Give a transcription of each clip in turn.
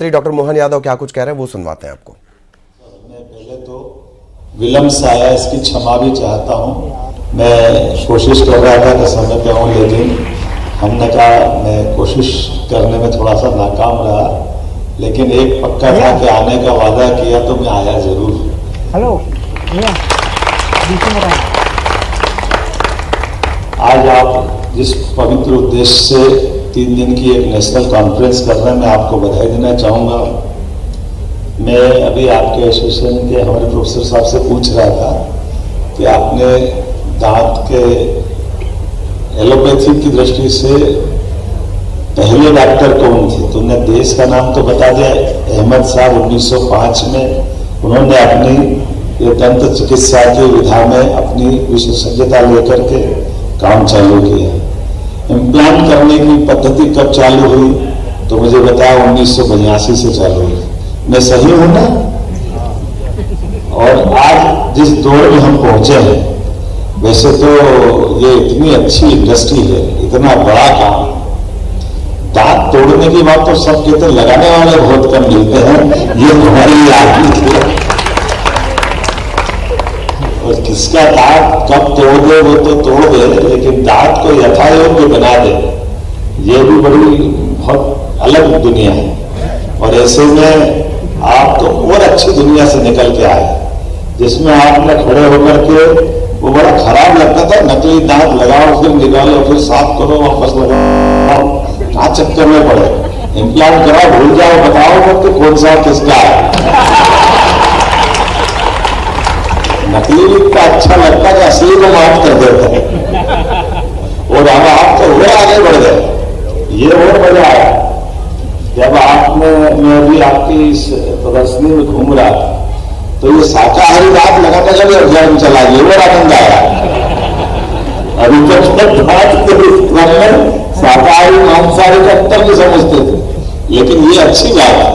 चलिए डॉक्टर मोहन यादव क्या कुछ कह रहे हैं वो सुनवाते हैं आपको। मैं पहले तो विलम्ब से आया, इसकी क्षमा भी चाहता हूँ। मैं कोशिश कर रहा था कि समय पे आऊँ, लेकिन हमने कहा मैं कोशिश करने में थोड़ा सा नाकाम रहा, लेकिन एक पक्का था कि आने का वादा किया तो मैं आया जरूर। हेलो भैया, आज आप जिस पवित्र उद्देश्य से 3 दिन की एक नेशनल कॉन्फ्रेंस कर रहे हैं, मैं आपको बधाई देना चाहूँगा। मैं अभी आपके एसोसिएशन के हमारे प्रोफेसर साहब से पूछ रहा था कि आपने दांत के एलोपैथी की दृष्टि से पहले डॉक्टर कौन थे? तुमने देश का नाम तो बता दिया, अहमद साहब 1905 में उन्होंने अपनी ये दंत चिकित्सा की विधा में अपनी विशेषज्ञता लेकर के काम चालू किया। इम्प्लांट करने की पद्धति कब चालू हुई? तो मुझे बताया 1982 से चालू हुई। मैं सही हूं ना? और आज जिस दौर में हम पहुंचे हैं, वैसे तो ये इतनी अच्छी इंडस्ट्री है, इतना बड़ा काम। दांत तोड़ने की बात तो सब कहते हैं, लगाने वाले बहुत कम मिलते हैं, ये हमारी आदमी थी। और किसका दांत कब तोड़ दे वो तो तोड़ दे, लेकिन दांत को यथायोग्य बना दे, ये भी बड़ी बहुत अलग दुनिया है। और ऐसे में आप तो और अच्छी दुनिया से निकल के आए, जिसमें आपने खड़े होकर के वो बड़ा खराब लगता था, नकली दांत लगाओ, फिर निकालो, फिर साफ करो, वापस लगाओ, कहाँ चक्कर में पड़े। इम्प्लांट कराओ, भूल जाओ, बताओ मत कि कौन सा किसका है। नकली भी इतना अच्छा लगता है कि असली को माफ कर देता है। और अब आप तो और आगे बढ़ गए, ये और मजा आया जब आपने, मैं भी आपकी इस प्रदर्शनी में घूम रहा था, तो ये शाकाहारी दांत लगाने का भी अभियान चला, ये और आनंद आया। अभी तक दांत के क्रम में शाकाहारी मांसाहारी का अंतर नहीं समझते थे, लेकिन ये अच्छी बात है।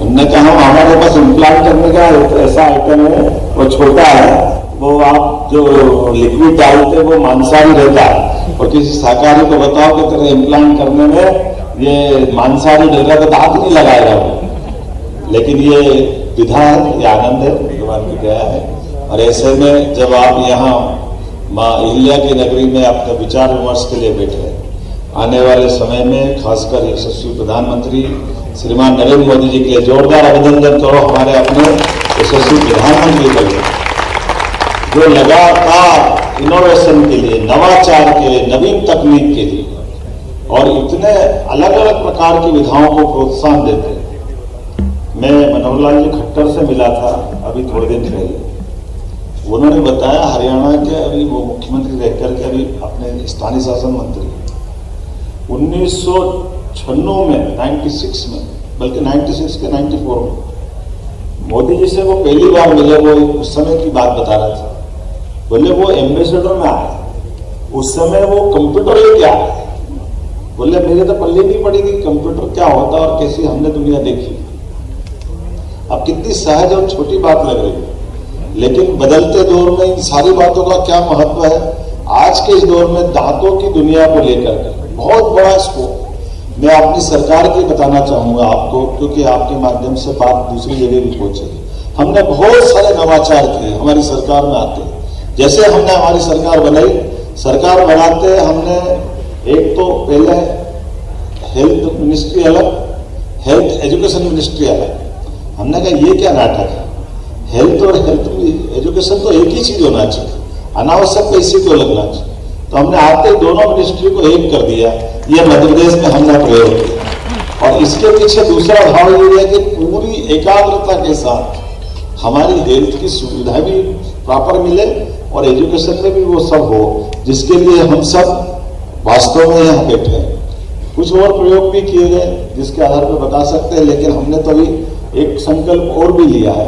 उन्होंने कहा हमारे पास इम्प्लांट करने का ऐसा आइटम है, वो छोटा है, वो आप जो लिक्विड डालते वो मांसाहारी रहता है, और किसी शाकाहारी को बताओ कि तेरे इम्प्लांट करने में ये मांसाहारी डलेगा तो दांत नहीं लगाएगा वो। लेकिन ये विधा है, ये आनंद है, भगवान की दया है। और ऐसे में जब आप यहाँ माँ अहिल्या की नगरी में अपने विचार विमर्श के लिए बैठे, आने वाले समय में खासकर यशस्वी प्रधानमंत्री श्रीमान नरेंद्र मोदी जी के लिए जोरदार अभिनंदन करो, हमारे अपने यशस्वी प्रधानमंत्री के लिए, जो लगातार इनोवेशन के लिए, नवाचार के लिए, नवीन तकनीक के लिए और इतने अलग अलग प्रकार की विधाओं को प्रोत्साहन देते हैं। मैं मनोहर लाल जी खट्टर से मिला था अभी थोड़े दिन पहले। उन्होंने बताया हरियाणा के अभी वो मुख्यमंत्री रहकर के अभी अपने स्थानीय शासन मंत्री 1996 में, 96 में, बल्कि 96 के 94 में मोदी जी से वो पहली बार मिले। वो उस समय की बात बता रहा था, बोले वो एम्बेसडर में आए, उस समय वो कंप्यूटर लेके आए। बोले मेरे तो पल्ले नहीं पड़ी कि कंप्यूटर क्या होता और कैसी हमने दुनिया देखी। अब कितनी सहज और छोटी बात लग रही है, लेकिन बदलते दौर में इन सारी बातों का क्या महत्व है। आज के इस दौर में दांतों की दुनिया को लेकर बहुत बड़ा स्कोप मैं अपनी सरकार की बताना चाहूंगा आपको, क्योंकि आपके माध्यम से बात दूसरी जगह भी पहुंचेगी। हमने बहुत सारे नवाचार किए हमारी सरकार में आते। जैसे हमने हमारी सरकार बनाई, सरकार बनाते हमने एक तो पहले हेल्थ मिनिस्ट्री अलग, हेल्थ एजुकेशन मिनिस्ट्री अलग। हमने कहा ये क्या नाटक है, हेल्थ और हेल्थ एजुकेशन तो एक ही चीज होना चाहिए, अनावश्यक पैसे क्यों लगना चाहिए। तो हमने आते दोनों मिनिस्ट्री को एक कर दिया। ये मध्य प्रदेश में हमने प्रयोग किया। और इसके पीछे दूसरा भाव ये है कि पूरी एकाग्रता के साथ हमारी हेल्थ की सुविधा भी प्रॉपर मिले और एजुकेशन में भी वो सब हो, जिसके लिए हम सब वास्तव में यहाँ बैठे हैं। कुछ और प्रयोग भी किए गए जिसके आधार पर बता सकते हैं, लेकिन हमने तो अभी एक संकल्प और भी लिया है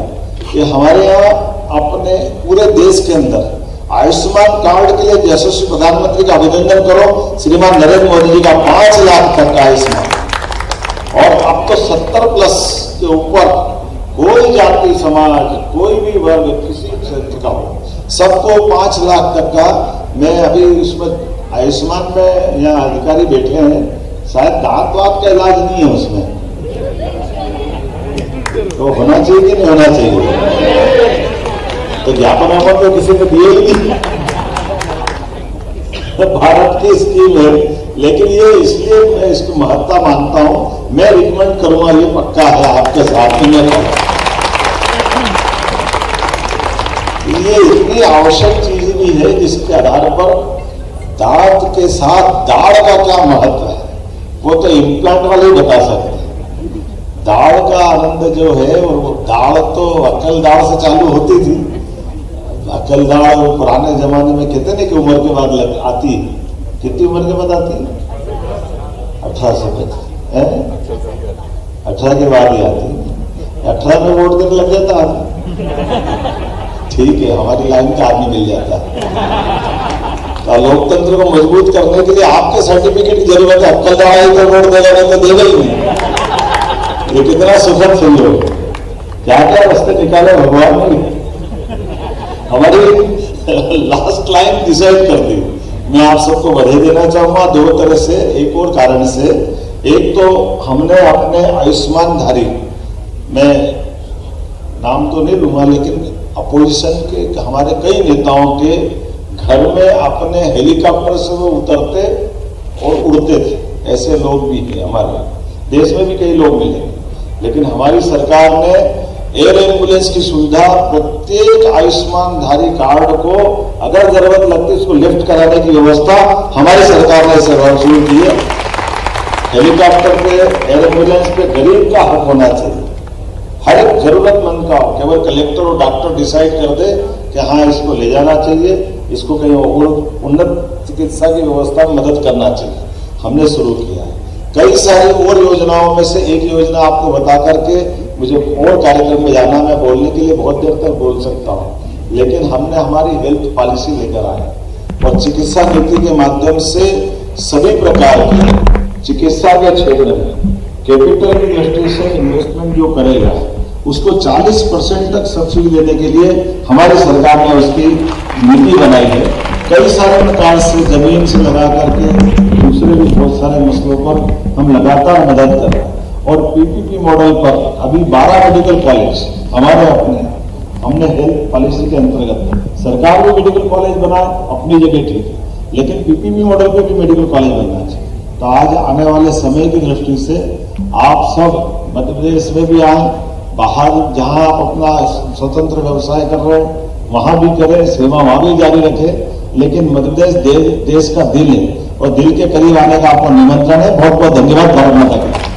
कि हमारे यहाँ अपने पूरे देश के अंदर आयुष्मान कार्ड के लिए यशस्वी प्रधानमंत्री का अभिनंदन करो, श्रीमान नरेंद्र मोदी जी का 5 लाख तक का आयुष्मान। और अब तो 70+ के ऊपर कोई जाति समाज, कोई भी वर्ग, किसी क्षेत्र का हो, सबको 5 लाख तक का। मैं अभी उसमें आयुष्मान में यहाँ अधिकारी बैठे हैं, शायद दांत वात का इलाज नहीं है उसमें, तो होना चाहिए कि नहीं होना चाहिए? तो ज्ञापन तो किसी को दिए ही नहीं। तो भारत की स्कीम है, लेकिन ये इसलिए मैं इसकी महत्ता मानता हूं, मैं रिकमेंड करूंगा, ये पक्का है आपके साथ में मैं कहूं। ये इतनी आवश्यक चीज भी है जिसके आधार पर दांत के साथ दाढ़ का क्या महत्व है वो तो इम्प्लांट वाले ही बता सकते हैं। दाढ़ का आनंद जो है, और वो दाढ़ तो अकल दाढ़ से चालू होती थी। अकल दाढ़ पुराने जमाने में कहते ना कि उम्र के बाद आती है। कितनी उम्र के बाद आती है? 18 से 18 के बाद ही आती है। 18 में वोट देने लग जाता आदमी। ठीक है, हमारी लाइन का आदमी मिल जाता है। तो लोकतंत्र को मजबूत करने के लिए आपके सर्टिफिकेट की जरूरत है। अक्कल दाढ़ ही तो वोट देगा, नहीं तो देगा ही नहीं। ये कितना सुखद संयोग, क्या क्या रास्ते निकाले भगवान ने। हमारी लास्ट लाइन डिसाइड कर दी। मैं आप सबको बधाई देना चाहूंगा दो तरह से। एक और कारण से, एक तो हमने अपने आयुष्मानधारी, मैं नाम तो नहीं लूंगा, लेकिन अपोजिशन के हमारे कई नेताओं के घर में अपने हेलीकॉप्टर से वो उतरते और उड़ते थे। ऐसे लोग भी हैं, हमारे देश में भी कई लोग मिले। लेकिन हमारी सरकार ने एयर एम्बुलेंस की सुविधा प्रत्येक आयुष्मानधारी कार्ड को अगर जरूरत लगती है उसको लिफ्ट कराने की व्यवस्था हमारी सरकार ने शुरू की है। हेलीकॉप्टर पे, एयर एम्बुलेंस पे गरीब का हक होना चाहिए। हर एक जरूरतमंद का, केवल कलेक्टर और डॉक्टर डिसाइड कर दे कि हाँ इसको ले जाना चाहिए, इसको कहीं और उन्नत चिकित्सा की व्यवस्था में मदद करना चाहिए, हमने शुरू किया है। कई सारी और योजनाओं में से एक योजना आपको बता करके मुझे और कार्यक्रम में जाना, मैं बोलने के लिए बहुत देर तक बोल सकता हूँ, लेकिन हमने हमारी हेल्थ पॉलिसी लेकर आए और चिकित्सा नीति के माध्यम से सभी प्रकार की चिकित्सा के क्षेत्र में कैपिटल की दृष्टि से इन्वेस्टमेंट जो करेगा उसको 40% तक सब्सिडी देने के लिए हमारी सरकार ने उसकी नीति बनाई है। कई सारे प्रकार से जमीन से लगा करके दूसरे भी बहुत सारे मसलों पर हम लगातार मदद कर रहे हैं। और पीपीपी मॉडल पर अभी 12 मेडिकल कॉलेज हमारे अपने, हमने हेल्थ पॉलिसी के अंतर्गत सरकार भी मेडिकल कॉलेज बनाए अपनी जगह ठीक है, लेकिन पीपीपी मॉडल पे भी मेडिकल कॉलेज बनना चाहिए। तो आज आने वाले समय की दृष्टि से आप सब मध्य प्रदेश में भी आए, बाहर जहां आप अपना स्वतंत्र व्यवसाय कर रहे हैं वहां भी करें, सेवा वहां भी जारी रखें, लेकिन मध्य प्रदेश देश का दिल है और दिल के करीब आने का आपको निमंत्रण है। बहुत बहुत धन्यवाद। भारत माता की।